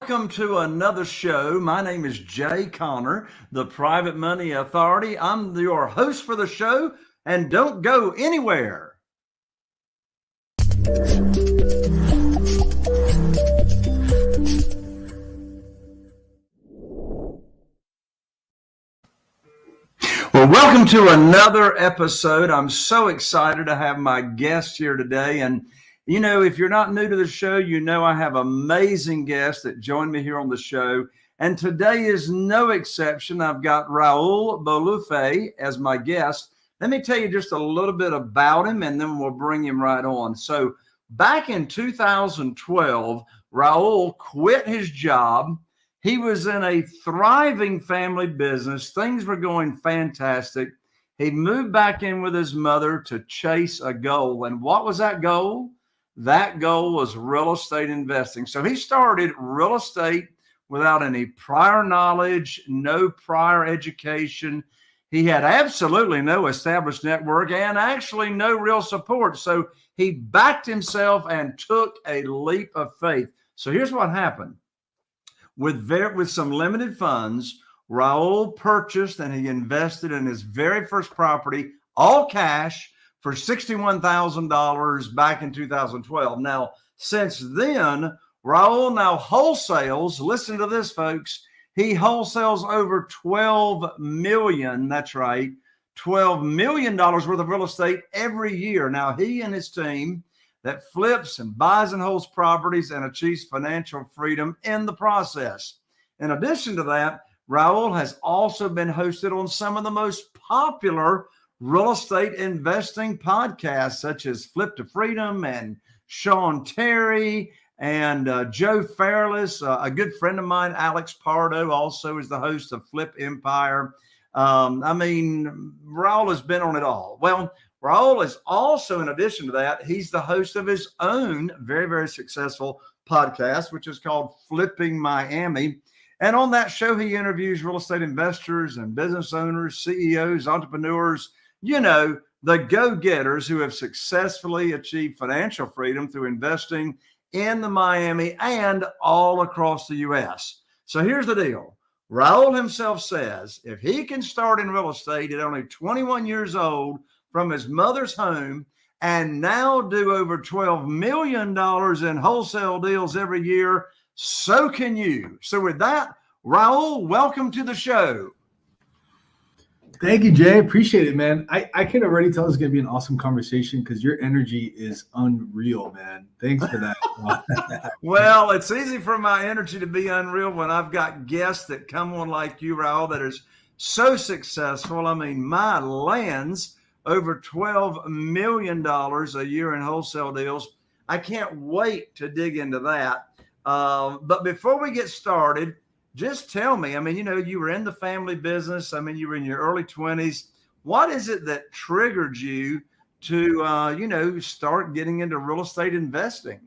Welcome to another show. My name is Jay Connor, the Private Money Authority. I'm your host for the show, and don't go anywhere. Well, welcome to another episode. I'm so excited to have my guest here today. And, you know, if you're not new to the show, you know I have amazing guests that join me here on the show. And today is no exception. I've got Raul Bolufe as my guest. Let me tell you just a little bit about him, and then we'll bring him right on. So back in 2012, Raul quit his job. He was in a thriving family business. Things were going fantastic. He moved back in with his mother to chase a goal. And what was that goal? That goal was real estate investing. So he started real estate without any prior knowledge, no prior education. He had absolutely no established network and actually no real support. So he backed himself and took a leap of faith. So here's what happened. With some limited funds, Raul purchased and he invested in his very first property, all cash, for $61,000 back in 2012. Now, since then, Raul now wholesales. Listen to this, folks. He wholesales over $12 million. That's right, $12 million worth of real estate every year. Now, he and his team that flips and buys and holds properties and achieves financial freedom in the process. In addition to that, Raul has also been hosted on some of the most popular real estate investing podcasts, such as Flip to Freedom and Sean Terry and Joe Fairless. A good friend of mine, Alex Pardo, also is the host of Flip Empire. Raul has been on it all. Well, Raul is also, in addition to that, he's the host of his own very, very successful podcast, which is called Flipping Miami. And on that show, he interviews real estate investors and business owners, CEOs, entrepreneurs, you know, the go-getters who have successfully achieved financial freedom through investing in the Miami and all across the U.S. So here's the deal. Raul himself says if he can start in real estate at only 21 years old, from his mother's home, and now do over $12 million in wholesale deals every year, so can you. So with that, Raul, welcome to the show. Thank you, Jay. Appreciate it, man. I can already tell it's going to be an awesome conversation because your energy is unreal, man. Thanks for that. Well, it's easy for my energy to be unreal when I've got guests that come on like you, Raul, that is so successful. I mean, my lands over $12 million a year in wholesale deals. I can't wait to dig into that. But before we get started, just tell me, you were in the family business. You were in your early 20s. What is it that triggered you to, start getting into real estate investing?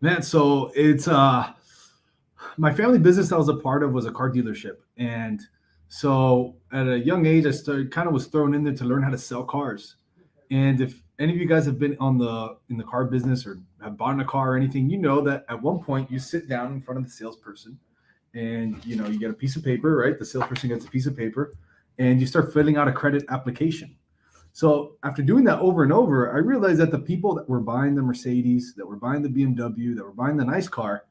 Man, so it's my family business I was a part of was a car dealership. And so at a young age, I was thrown in there to learn how to sell cars. And if any of you guys have been in the car business or have bought a car or anything, you know that at one point you sit down in front of the salesperson and, you get a piece of paper, right? The salesperson gets a piece of paper and you start filling out a credit application. So after doing that over and over, I realized that the people that were buying the Mercedes, that were buying the BMW, that were buying the nice car,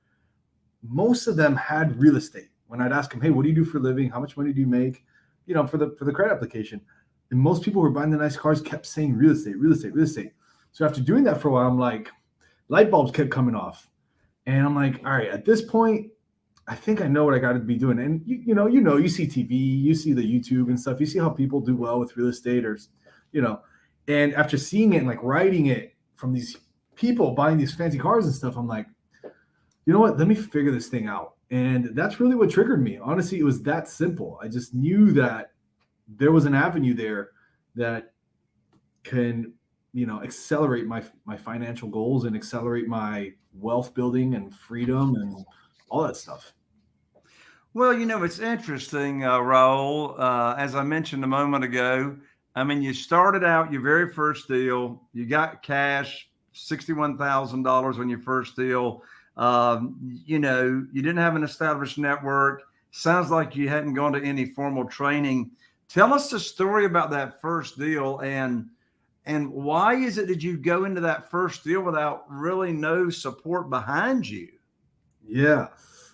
most of them had real estate. When I'd ask them, hey, what do you do for a living? How much money do you make? For the credit application. And most people who were buying the nice cars kept saying real estate, real estate, real estate. So after doing that for a while, I'm like, light bulbs kept coming off. And I'm like, all right, at this point, I think I know what I got to be doing. And you see TV, you see the YouTube and stuff. You see how people do well with real estate and after seeing it and like writing it from these people buying these fancy cars and stuff, I'm like, you know what? Let me figure this thing out. And that's really what triggered me. Honestly, it was that simple. I just knew that there was an avenue there that can, accelerate my financial goals and accelerate my wealth building and freedom and all that stuff. Well, it's interesting, Raul. As I mentioned a moment ago, you started out your very first deal. You got cash, $61,000 on your first deal. You didn't have an established network. Sounds like you hadn't gone to any formal training. Tell us the story about that first deal, and why is it that you go into that first deal without really no support behind you? Yeah.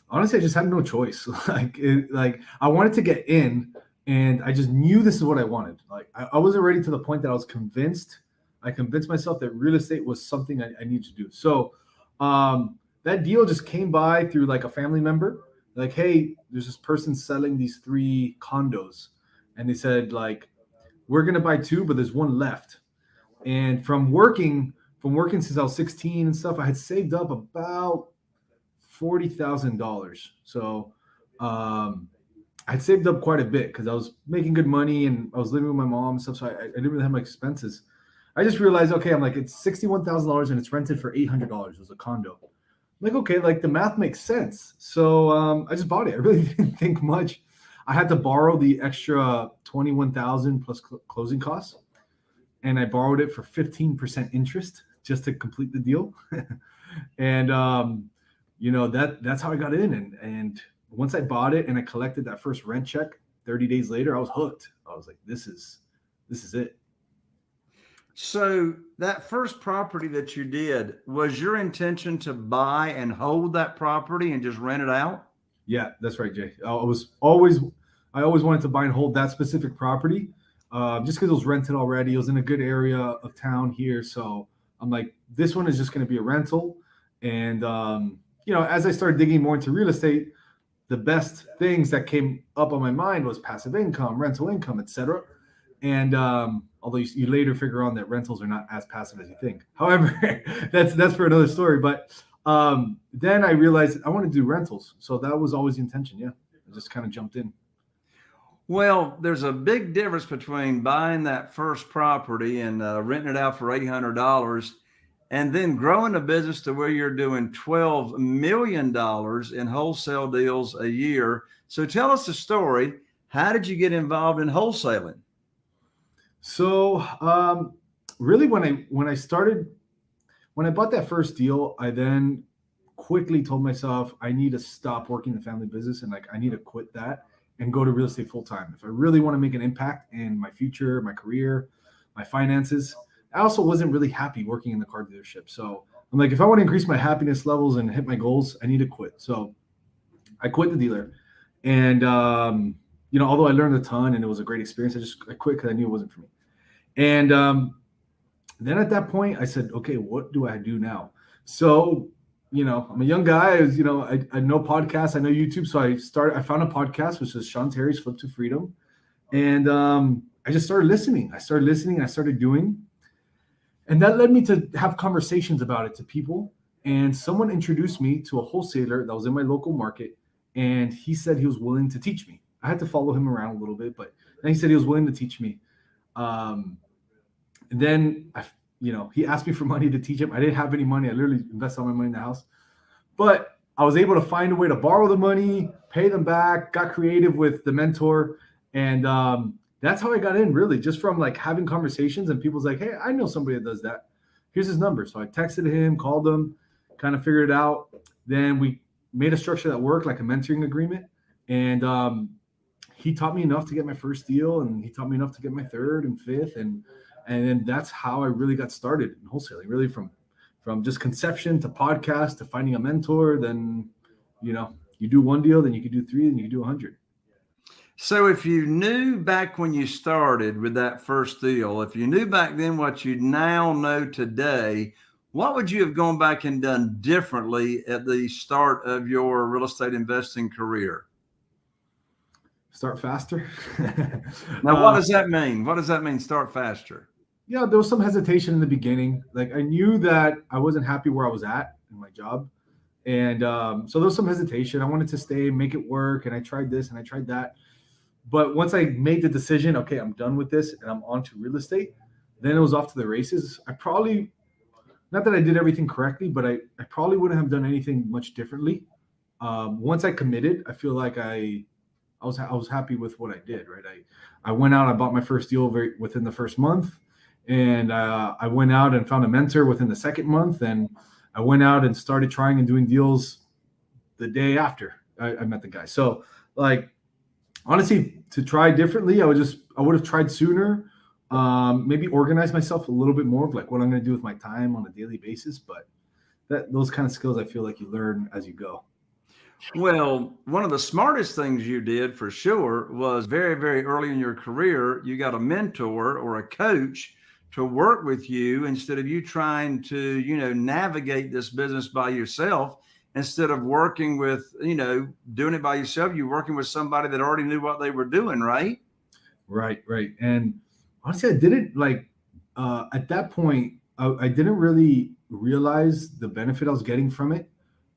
Honestly, I just had no choice. Like I wanted to get in, and I just knew this is what I wanted. Like I wasn't ready to the point that I was convinced. I convinced myself that real estate was something I need to do. So that deal just came by through like a family member. Like, hey, there's this person selling these 3 condos, and they said like, we're gonna buy 2, but there's one left. And from working since I was 16 and stuff, I had saved up about $40,000. So I'd saved up quite a bit because I was making good money and I was living with my mom and stuff. So I didn't really have my expenses. I just realized, okay, I'm like, it's $61,000 and it's rented for $800. It was a condo. I'm like, okay, like the math makes sense. So I just bought it. I really didn't think much. I had to borrow the extra 21,000 plus closing costs, and I borrowed it for 15% interest just to complete the deal. And that's how I got in. And once I bought it and I collected that first rent check 30 days later, I was hooked. I was like, this is it. So that first property that you did, was your intention to buy and hold that property and just rent it out? Yeah, that's right, Jay. I always wanted to buy and hold that specific property, just because it was rented already. It was in a good area of town here, so I'm like, this one is just going to be a rental. And as I started digging more into real estate, the best things that came up on my mind was passive income, rental income, etc. And although you later figure on that rentals are not as passive as you think. However, that's for another story. But then I realized I want to do rentals. So that was always the intention. Yeah, I just kind of jumped in. Well, there's a big difference between buying that first property and renting it out for $800 and then growing a business to where you're doing $12 million in wholesale deals a year. So tell us the story. How did you get involved in wholesaling? So really, when I bought that first deal, I then quickly told myself I need to stop working the family business, and like I need to quit that and go to real estate full time. If I really want to make an impact in my future, my career, my finances. I also wasn't really happy working in the car dealership. So I'm like, if I want to increase my happiness levels and hit my goals, I need to quit. So I quit the dealer. And, although I learned a ton and it was a great experience, I quit because I knew it wasn't for me. And then at that point, I said, okay, what do I do now? So, I'm a young guy. I know podcasts, I know YouTube. So I found a podcast, which is Sean Terry's Flip to Freedom. And I just started listening. I started doing. And that led me to have conversations about it to people. And someone introduced me to a wholesaler that was in my local market. And he said he was willing to teach me. I had to follow him around a little bit, but then he said he was willing to teach me. And then, he asked me for money to teach him. I didn't have any money. I literally invested all my money in the house. But I was able to find a way to borrow the money, pay them back, got creative with the mentor. And that's how I got in, really, just from like having conversations, and people's like, hey, I know somebody that does that. Here's his number. So I texted him, called him, kind of figured it out. Then we made a structure that worked, like a mentoring agreement. And he taught me enough to get my first deal, and he taught me enough to get my third and fifth. And then that's how I really got started in wholesaling, really from just conception to podcast to finding a mentor. Then, you do one deal, then you can do 3, then you can do 100. So if you knew back when you started with that first deal, if you knew back then what you now know today, what would you have gone back and done differently at the start of your real estate investing career? Start faster. Now, what does that mean? What does that mean, start faster? Yeah, there was some hesitation in the beginning. Like I knew that I wasn't happy where I was at in my job. And so there was some hesitation. I wanted to stay, make it work. And I tried this and I tried that. But once I made the decision, okay, I'm done with this and I'm on to real estate, then it was off to the races. I probably, not that I did everything correctly, but I probably wouldn't have done anything much differently. Once I committed, I feel like I was happy with what I did, right? I went out, I bought my first deal within the first month, and I went out and found a mentor within the second month, and I went out and started trying and doing deals the day after I met the guy. So like, honestly, to try differently, I would have tried sooner. Maybe organize myself a little bit more of like what I'm going to do with my time on a daily basis. But those kind of skills, I feel like you learn as you go. Well, one of the smartest things you did for sure was very, very early in your career, you got a mentor or a coach to work with you instead of you trying to, navigate this business by yourself. Instead of working with, doing it by yourself, you're working with somebody that already knew what they were doing, right? Right. And honestly, I didn't like at that point. I didn't really realize the benefit I was getting from it.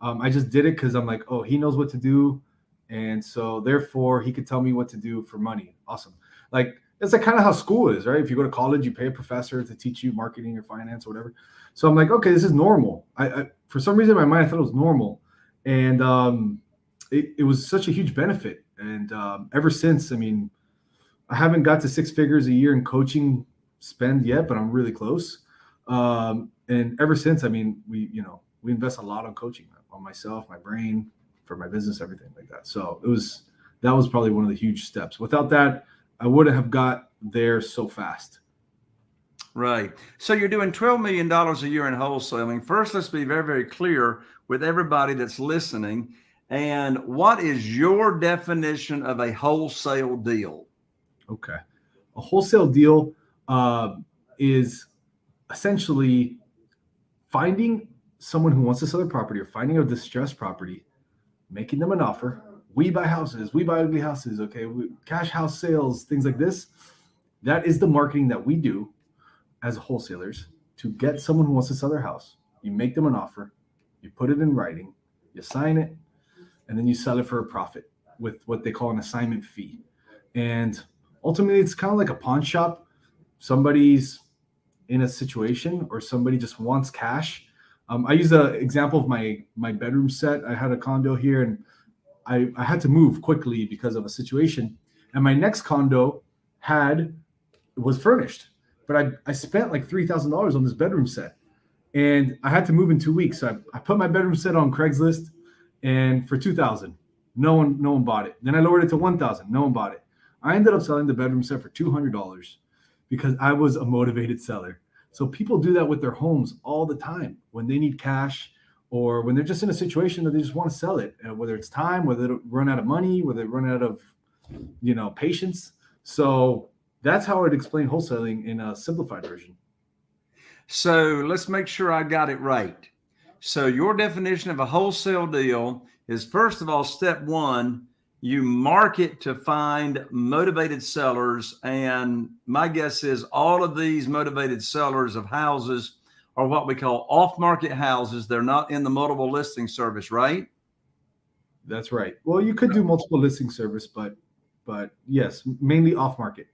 I just did it because I'm like, oh, he knows what to do, and so therefore he could tell me what to do for money. Awesome. Like it's like kind of how school is, right? If you go to college, you pay a professor to teach you marketing or finance or whatever. So I'm like, okay, this is normal. I for some reason in my mind I thought it was normal, and it was such a huge benefit. And ever since, I mean, I haven't got to 6 figures a year in coaching spend yet, but I'm really close. And ever since, I mean, we invest a lot on coaching, on myself, my brain, for my business, everything like that. So that was probably one of the huge steps. Without that, I wouldn't have got there so fast. Right. So you're doing $12 million a year in wholesaling. First, let's be very, very clear with everybody that's listening. And what is your definition of a wholesale deal? Okay. A wholesale deal is essentially finding someone who wants to sell their property or finding a distressed property, making them an offer. We buy houses, we buy ugly houses, okay? Cash house sales, things like this. That is the marketing that we do as wholesalers to get someone who wants to sell their house. You make them an offer, you put it in writing, you sign it, and then you sell it for a profit with what they call an assignment fee. And ultimately, it's kind of like a pawn shop. Somebody's in a situation or somebody just wants cash. I use the example of my bedroom set. I had a condo here and I had to move quickly because of a situation. And my next condo was furnished, but I spent like $3,000 on this bedroom set and I had to move in 2 weeks. So I put my bedroom set on Craigslist and for $2,000, no one bought it. Then I lowered it to $1,000. No one bought it. I ended up selling the bedroom set for $200 because I was a motivated seller. So people do that with their homes all the time when they need cash or when they're just in a situation that they just want to sell it, whether it's time, whether they run out of money, whether they run out of, patience. So that's how I'd explain wholesaling in a simplified version. So let's make sure I got it right. So your definition of a wholesale deal is, first of all, step one, you market to find motivated sellers. And my guess is all of these motivated sellers of houses are what we call off-market houses. They're not in the multiple listing service, right? That's right. Well, you could do multiple listing service, but yes, mainly off-market.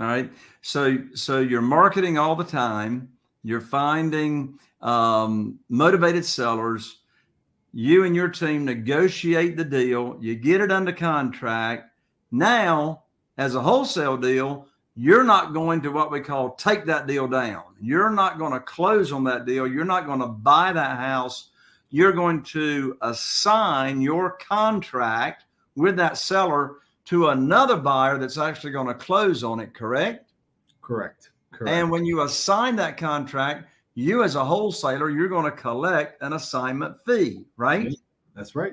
All right. So you're marketing all the time. You're finding motivated sellers. You and your team negotiate the deal. You get it under contract. Now, as a wholesale deal, you're not going to what we call take that deal down. You're not going to close on that deal. You're not going to buy that house. You're going to assign your contract with that seller to another buyer that's actually going to close on it, correct? Correct. And when you assign that contract, you as a wholesaler, you're going to collect an assignment fee, right? Yeah, that's right.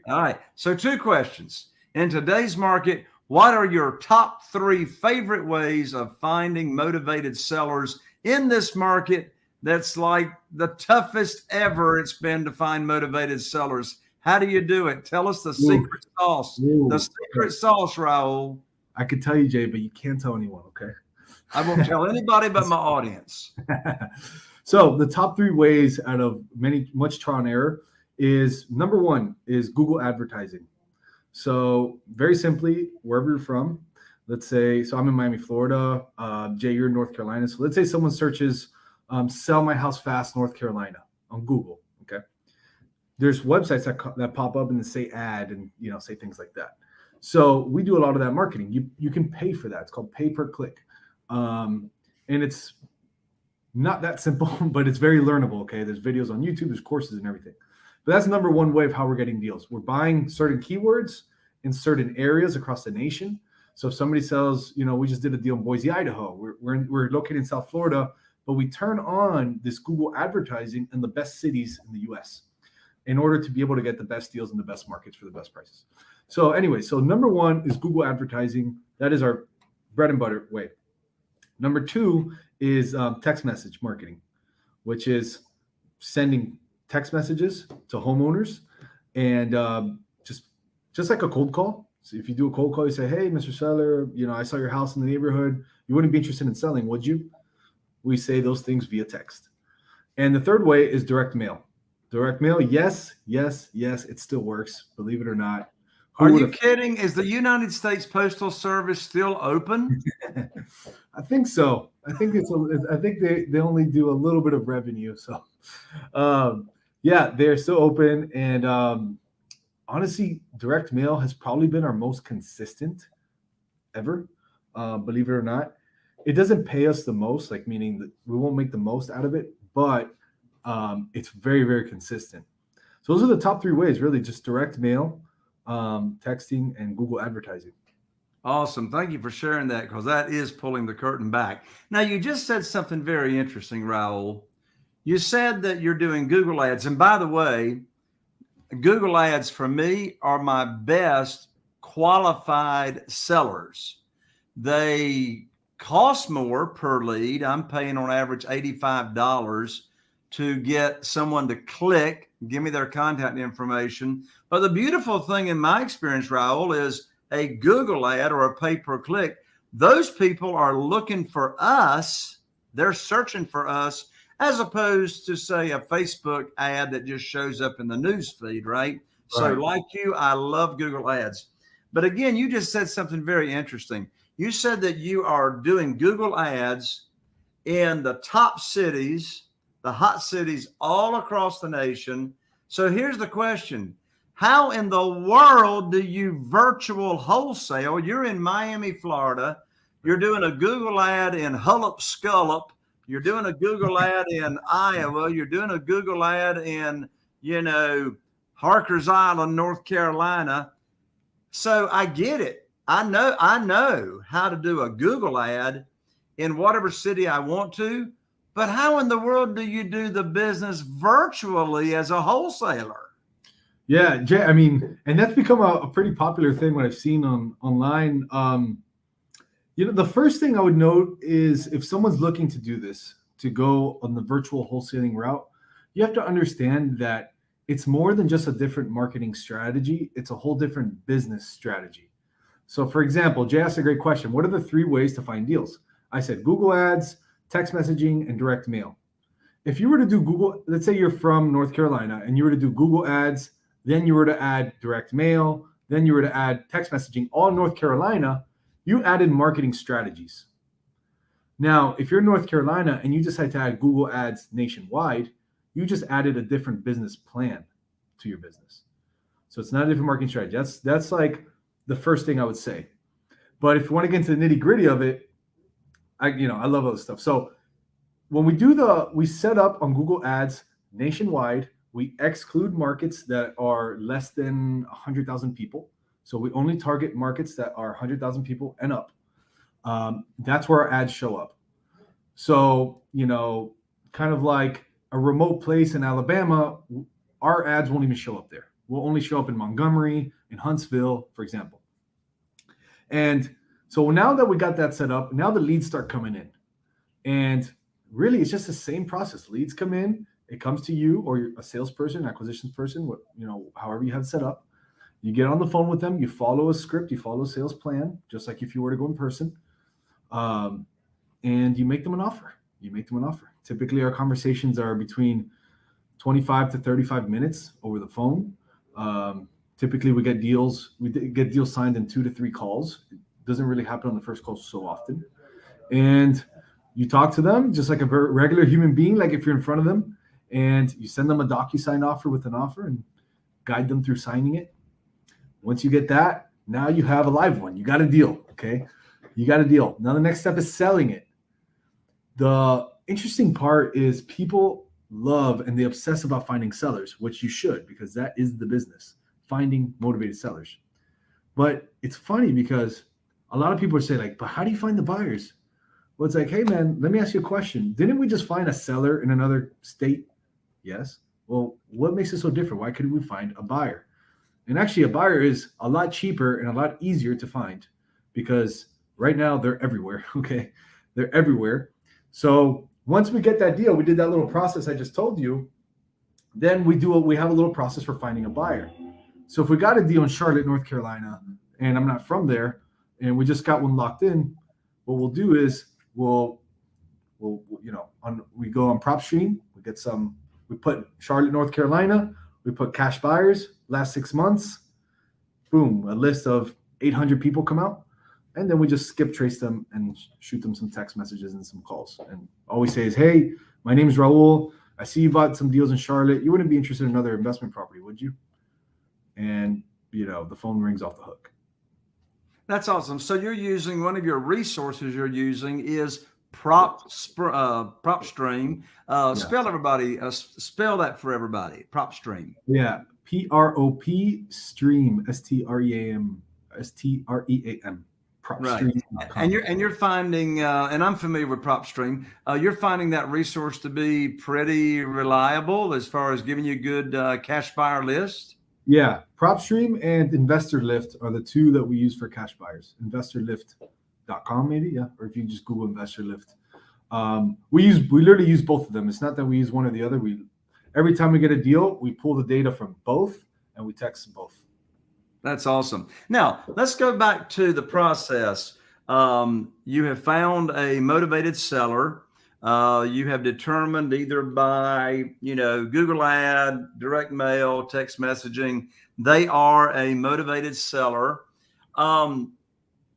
All right. So 2 questions. In today's market, what are your top 3 favorite ways of finding motivated sellers in this market that's like the toughest ever it's been to find motivated sellers? How do you do it? Tell us the secret sauce. The secret sauce, Raul. I could tell you, Jay, but you can't tell anyone, okay? I won't tell anybody but my audience. So the top 3 ways out of much trial and error is, number 1 is Google advertising. So very simply, wherever you're from, let's say, so I'm in Miami, Florida, Jay, you're in North Carolina. So let's say someone searches sell my house fast, North Carolina on Google, okay? There's websites that pop up and they say ad and, say things like that. So we do a lot of that marketing. You can pay for that. It's called pay per click. And it's Not that simple, but it's very learnable. Okay. There's videos on YouTube, there's courses and everything. But that's number one way of how we're getting deals. We're buying certain keywords in certain areas across the nation. So if somebody sells, we just did a deal in Boise, Idaho. We're located in South Florida, but we turn on this Google advertising in the best cities in the US in order to be able to get the best deals in the best markets for the best prices. So anyway, so number one is Google advertising. That is our bread and butter way. Number two is text message marketing, which is sending text messages to homeowners and just like a cold call. So if you do a cold call, you say, hey, Mr. Seller, I saw your house in the neighborhood. You wouldn't be interested in selling, would you? We say those things via text. And the third way is direct mail. Direct mail, yes, it still works, believe it or not. Are you kidding? Is the United States Postal Service still open? I think so. I think they only do a little bit of revenue. So, yeah, they're still open. And honestly, direct mail has probably been our most consistent ever. Believe it or not, it doesn't pay us the most, like meaning that we won't make the most out of it, but it's very, very consistent. So those are the top three ways, really, just direct mail, texting, and Google advertising. Awesome. Thank you for sharing that, because that is pulling the curtain back. Now, you just said something very interesting, Raul. You said that you're doing Google ads. And by the way, Google ads for me are my best qualified sellers. They cost more per lead. I'm paying on average $85 to get someone to click, give me their contact information. But the beautiful thing in my experience, Raul, is a Google ad or a pay-per-click. Those people are looking for us. They're searching for us, as opposed to, say, a Facebook ad that just shows up in the news feed, right? So like you, I love Google ads. But again, you just said something very interesting. You said that you are doing Google ads in the top cities, the hot cities all across the nation. So here's the question. How in the world do you virtual wholesale? You're in Miami, Florida. You're doing a Google ad in Hullup Scullup. You're doing a Google ad in Iowa. You're doing a Google ad in, Harkers Island, North Carolina. So I get it. I know how to do a Google ad in whatever city I want to, but how in the world do you do the business virtually as a wholesaler? Yeah, Jay, I mean, and that's become a pretty popular thing what I've seen online. The first thing I would note is if someone's looking to do this, to go on the virtual wholesaling route, you have to understand that it's more than just a different marketing strategy. It's a whole different business strategy. So for example, Jay asked a great question. What are the three ways to find deals? I said Google ads, text messaging, and direct mail. If you were to do Google, let's say you're from North Carolina and you were to do Google ads, then you were to add direct mail, then you were to add text messaging, all in North Carolina, you added marketing strategies. Now, if you're in North Carolina and you decide to add Google ads nationwide, you just added a different business plan to your business. So it's not a different marketing strategy. That's like the first thing I would say. But if you want to get into the nitty gritty of it, I love all this stuff. So when we set up on Google ads nationwide, we exclude markets that are less than 100,000 people. So we only target markets that are 100,000 people and up. That's where our ads show up. So, kind of like a remote place in Alabama, our ads won't even show up there. We'll only show up in Montgomery, in Huntsville, for example. And so now that we got that set up, now the leads start coming in. And really, it's just the same process. Leads come in, it comes to you or a salesperson, acquisitions person, however you have it set up. You get on the phone with them, you follow a script, you follow a sales plan, just like if you were to go in person, and you make them an offer. Typically, our conversations are between 25 to 35 minutes over the phone. Typically, we get deals signed in 2 to 3 calls. It doesn't really happen on the first call so often. And you talk to them just like a very regular human being, like if you're in front of them, and you send them a DocuSign offer with an offer and guide them through signing it. Once you get that, now you have a live one. You got a deal, okay? You got a deal. Now the next step is selling it. The interesting part is people love and they obsess about finding sellers, which you should, because that is the business, finding motivated sellers. But it's funny because a lot of people say like, but how do you find the buyers? Well, it's like, hey man, let me ask you a question. Didn't we just find a seller in another state? Yes. Well, what makes it so different? Why couldn't we find a buyer? And actually, a buyer is a lot cheaper and a lot easier to find because right now they're everywhere. Okay. They're everywhere. So once we get that deal, we did that little process I just told you. Then we have a little process for finding a buyer. So if we got a deal in Charlotte, North Carolina, and I'm not from there, and we just got one locked in, what we'll do is we'll we go on PropStream. We put Charlotte, North Carolina. We put cash buyers last 6 months. Boom, a list of 800 people come out, and then we just skip trace them and shoot them some text messages and some calls. And all we say is, hey, my name is Raul. I see you bought some deals in Charlotte. You wouldn't be interested in another investment property, would you? And the phone rings off the hook. That's awesome. So you're using one of your resources you're using is PropStream. Spell that for everybody. PropStream. Yeah, PROP Stream, STREAM. Right. And you're finding, and I'm familiar with PropStream. You're finding that resource to be pretty reliable as far as giving you good cash buyer list. Yeah, PropStream and InvestorLift are the two that we use for cash buyers. InvestorLift.com maybe, yeah, or if you just Google InvestorLift. We literally use both of them. It's not that we use one or the other. Every time we get a deal, we pull the data from both and we text both. That's awesome. Now let's go back to the process. You have found a motivated seller. You have determined either by, Google ad, direct mail, text messaging, they are a motivated seller. And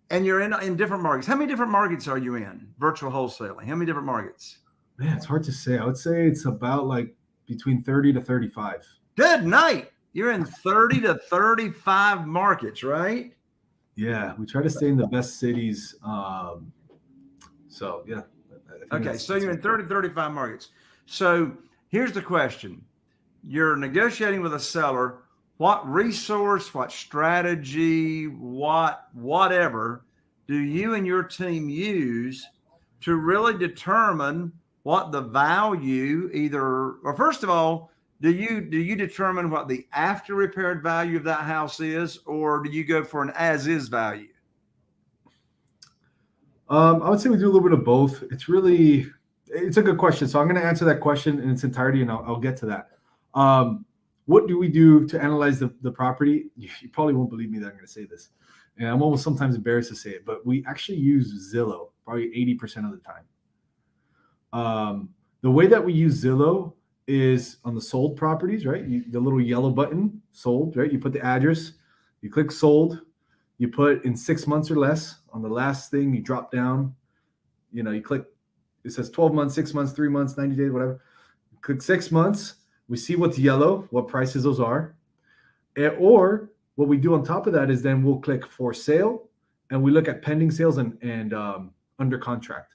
you're in different markets. How many different markets are you in? Virtual wholesaling. How many different markets? Man, it's hard to say. I would say it's about like between 30 to 35. Good night. You're in 30 to 35 markets, right? Yeah, we try to stay in the best cities. So yeah. Okay, so you're in 30 to 35 markets. So here's the question. You're negotiating with a seller. What resource, what strategy, whatever do you and your team use to really determine what the value first of all, do you determine what the after repaired value of that house is, or do you go for an as is value? I would say we do a little bit of both. It's a good question. So I'm going to answer that question in its entirety, and I'll get to that. What do we do to analyze the property? You probably won't believe me that I'm going to say this, and I'm almost sometimes embarrassed to say it, but we actually use Zillow probably 80% of the time. The way that we use Zillow is on the sold properties, right? The little yellow button, sold, right? You put the address, you click sold, you put in 6 months or less. On the last thing, you drop down, you click, it says 12 months, 6 months, 3 months, 90 days, whatever. You click 6 months. We see what's yellow, what prices those are. Or what we do on top of that is then we'll click for sale and we look at pending sales and under contract.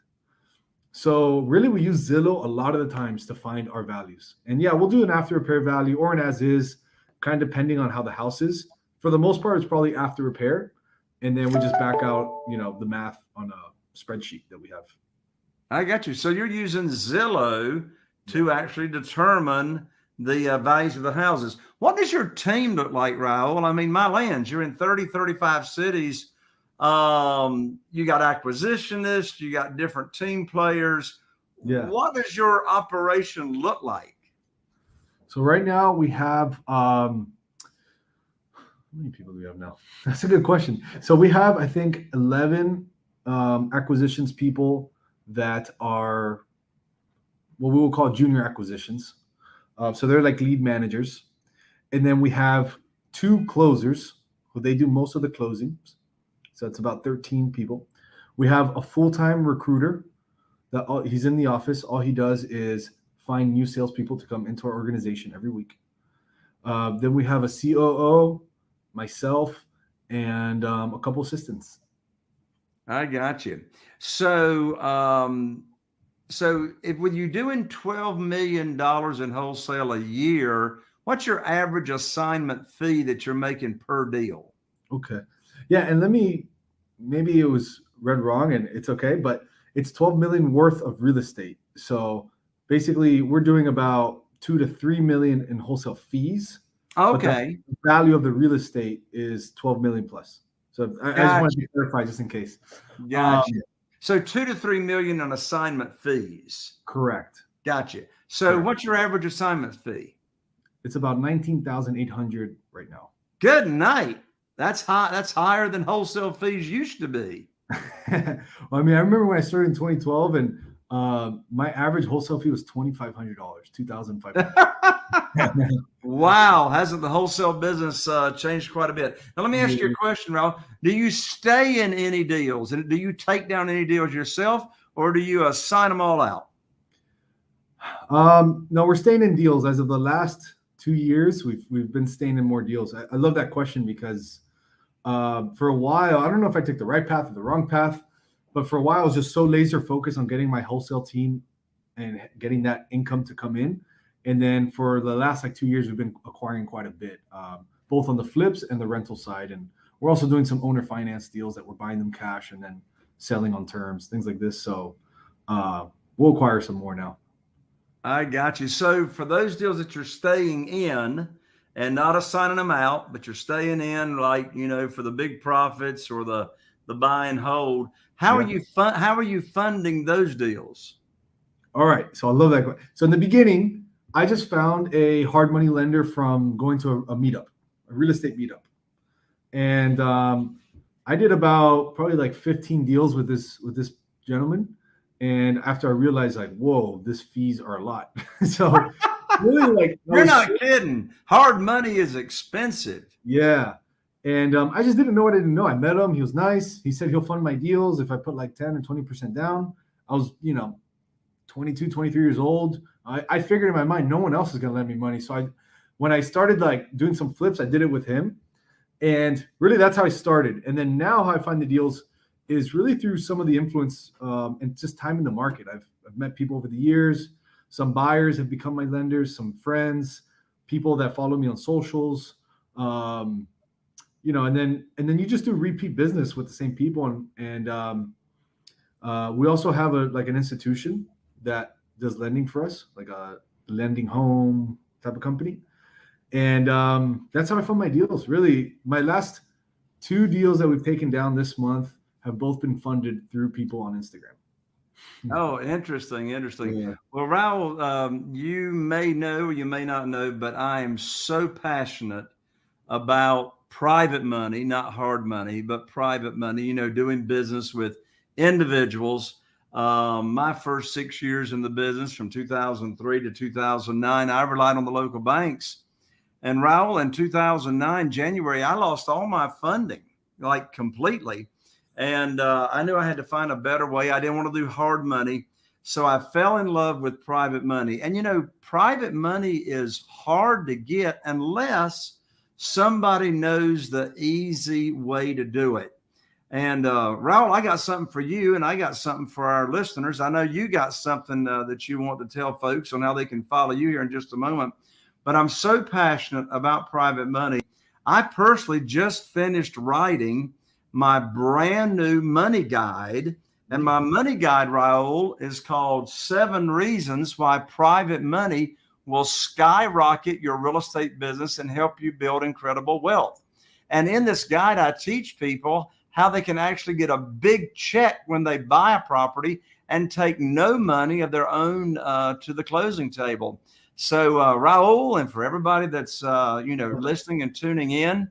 So really we use Zillow a lot of the times to find our values. And yeah, we'll do an after repair value or an as is, kind of depending on how the house is. For the most part, it's probably after repair. And then we just back out, the math on a spreadsheet that we have. I got you. So you're using Zillow to actually determine the values of the houses. What does your team look like, Raul? I mean, my lands, you're in 30, 35 cities. You got acquisitionists, you got different team players. Yeah. What does your operation look like? So right now we have, how many people do we have now? That's a good question. So we have, I think, 11 acquisitions people that are what we will call junior acquisitions. So they're like lead managers. And then we have 2 closers who they do most of the closings. So it's about 13 people. We have a full-time recruiter that he's in the office. All he does is find new salespeople to come into our organization every week. Then we have a COO, myself, and a couple assistants. I got you. So So if when you're doing $12 million in wholesale a year, what's your average assignment fee that you're making per deal? Okay. Yeah, and maybe it was read wrong and it's okay, but it's 12 million worth of real estate. So basically we're doing about 2 to 3 million in wholesale fees, but the Okay, value of the real estate is 12 million plus. So I just wanted gotcha, to clarify just in case. gotcha. So 2 to 3 million on assignment fees. Correct. Gotcha. So Correct. what's your average assignment fee? It's about 19,800 right now. Good night. That's high. That's higher than wholesale fees used to be. Well, I mean, I remember when I started in 2012 and my average wholesale fee was $2,500, $2,500. Wow, hasn't the wholesale business changed quite a bit? Now, let me ask you a question, Raul. Do you stay in any deals, and do you take down any deals yourself, or do you sign them all out? No, we're staying in deals. As of the last 2 years, we've been staying in more deals. I love that question because for a while, I don't know if I took the right path or the wrong path, but for a while I was just so laser focused on getting my wholesale team and getting that income to come in. And then for the last 2 years, we've been acquiring quite a bit, both on the flips and the rental side. And we're also doing some owner finance deals that we're buying them cash and then selling on terms, things like this. So we'll acquire some more now. I got you. So for those deals that you're staying in and not assigning them out, but you're staying in, like, for the big profits or the buy and hold, how are you funding those deals? All right. So I love that. So in the beginning, I just found a hard money lender from going to a meetup, a real estate meetup. And I did about probably 15 deals with this gentleman. And after I realized, whoa, these fees are a lot. So really, you're not kidding. Hard money is expensive. Yeah. And I just didn't know what I didn't know. I met him. He was nice. He said he'll fund my deals if I put 10 and 20% down. I was, 22, 23 years old. I figured in my mind, no one else is going to lend me money. So when I started doing some flips, I did it with him. And really that's how I started. And then now how I find the deals is really through some of the influence and just time in the market. I've met people over the years. Some buyers have become my lenders, some friends, people that follow me on socials. And then you just do repeat business with the same people. And we also have an institution that does lending for us, like a lending home type of company. And that's how I found my deals. Really, my last 2 deals that we've taken down this month have both been funded through people on Instagram. Oh, interesting. Yeah. Well, Raul, you may know, or you may not know, but I am so passionate about private money, not hard money, but private money, doing business with individuals. My first 6 years in the business from 2003 to 2009, I relied on the local banks. And Raul, in 2009, January, I lost all my funding, completely. And I knew I had to find a better way. I didn't want to do hard money. So I fell in love with private money. And, private money is hard to get unless somebody knows the easy way to do it. And Raul, I got something for you and I got something for our listeners. I know you got something that you want to tell folks on how they can follow you here in just a moment. But I'm so passionate about private money. I personally just finished writing my brand new money guide. And my money guide, Raul, is called 7 Reasons Why Private Money Will Skyrocket Your Real Estate Business and Help You Build Incredible Wealth. And in this guide, I teach people how they can actually get a big check when they buy a property and take no money of their own to the closing table. So Raul, and for everybody that's listening and tuning in,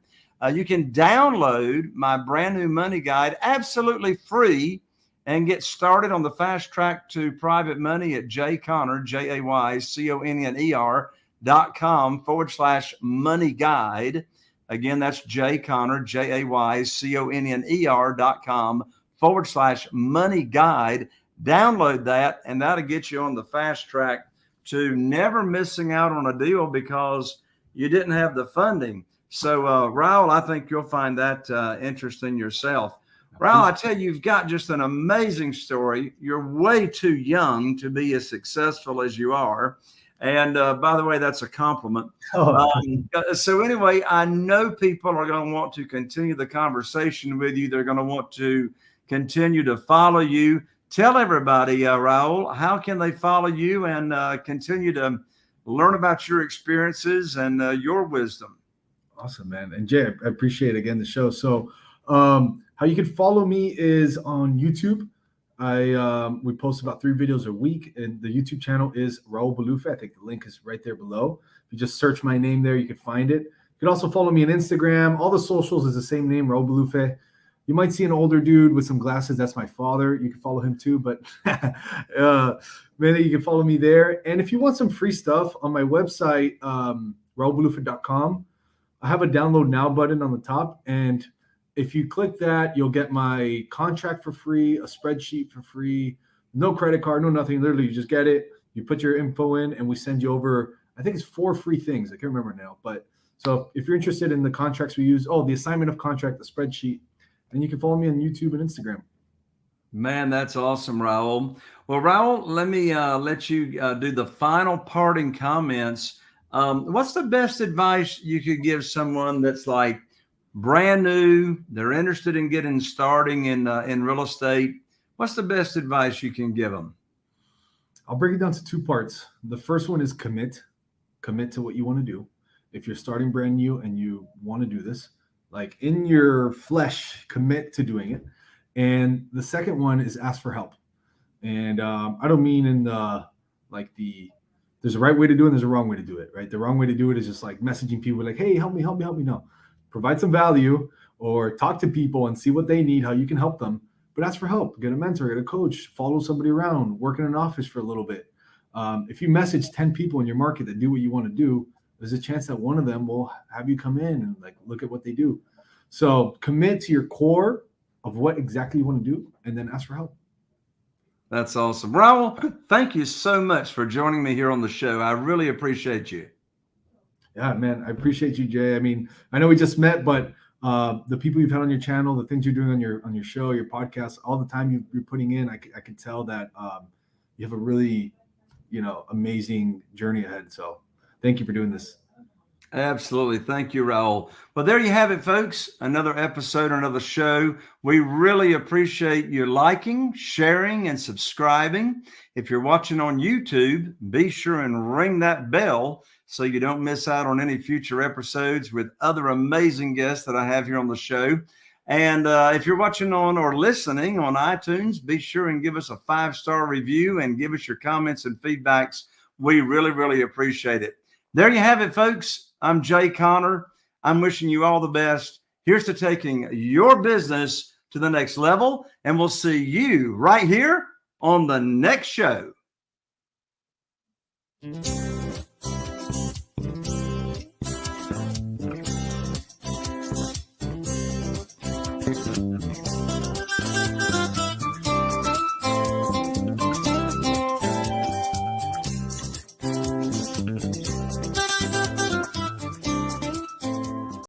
you can download my brand new money guide absolutely free and get started on the fast track to private money at jayconner, JAYCONNER.com/money guide. Again, that's jayconner, JAYCONNER.com/money guide. Download that, and that'll get you on the fast track to never missing out on a deal because you didn't have the funding. So, Raul, I think you'll find that interesting yourself. Raul, I tell you, you've got just an amazing story. You're way too young to be as successful as you are. And by the way, that's a compliment. Oh, So anyway, I know people are going to want to continue the conversation with you. They're going to want to continue to follow you. Tell everybody, Raul, how can they follow you and continue to learn about your experiences and your wisdom? awesome, man. And Jay, I appreciate again the show. So, how you can follow me is on YouTube. We post about 3 videos a week, and the YouTube channel is Raul Bolufe. I think the link is right there below. If you just search my name there, you can find it. You can also follow me on Instagram. All the socials is the same name, Raul Bolufe. You might see an older dude with some glasses. That's my father. You can follow him too, but man, you can follow me there. And if you want some free stuff on my website, raulbolufe.com, I have a download now button on the top. And if you click that, you'll get my contract for free, a spreadsheet for free, no credit card, no nothing. Literally, you just get it. You put your info in and we send you over, I think it's 4 free things. I can't remember now. But so if you're interested in the contracts we use, the assignment of contract, the spreadsheet, and you can follow me on YouTube and Instagram. Man, that's awesome, Raul. Well, Raul, let me let you do the final parting comments. What's the best advice you could give someone that's like brand new, they're interested in getting starting in real estate? What's the best advice you can give them? I'll break it down to 2 parts. The first one is commit to what you want to do. If you're starting brand new and you want to do this, like in your flesh, commit to doing it. And the second one is ask for help. And I don't mean in there's a right way to do it and there's a wrong way to do it, right? The wrong way to do it is just like messaging people like, hey, help me. No, provide some value or talk to people and see what they need, how you can help them. But ask for help, get a mentor, get a coach, follow somebody around, work in an office for a little bit. If you message 10 people in your market that do what you want to do, there's a chance that one of them will have you come in and like look at what they do. So commit to your core of what exactly you want to do and then ask for help. That's awesome. Raul, thank you so much for joining me here on the show. I really appreciate you. Yeah, man, I appreciate you, Jay. I mean, I know we just met, but the people you've had on your channel, the things you're doing on your show, your podcast, all the time you're putting in, I can tell that you have a really, amazing journey ahead. So thank you for doing this. Absolutely. Thank you, Raul. Well, there you have it, folks. Another episode, another show. We really appreciate you liking, sharing, and subscribing. If you're watching on YouTube, be sure and ring that bell so you don't miss out on any future episodes with other amazing guests that I have here on the show. And if you're watching on or listening on iTunes, be sure and give us a 5-star review and give us your comments and feedbacks. We really, really appreciate it. There you have it, folks. I'm Jay Connor. I'm wishing you all the best. Here's to taking your business to the next level, and we'll see you right here on the next show.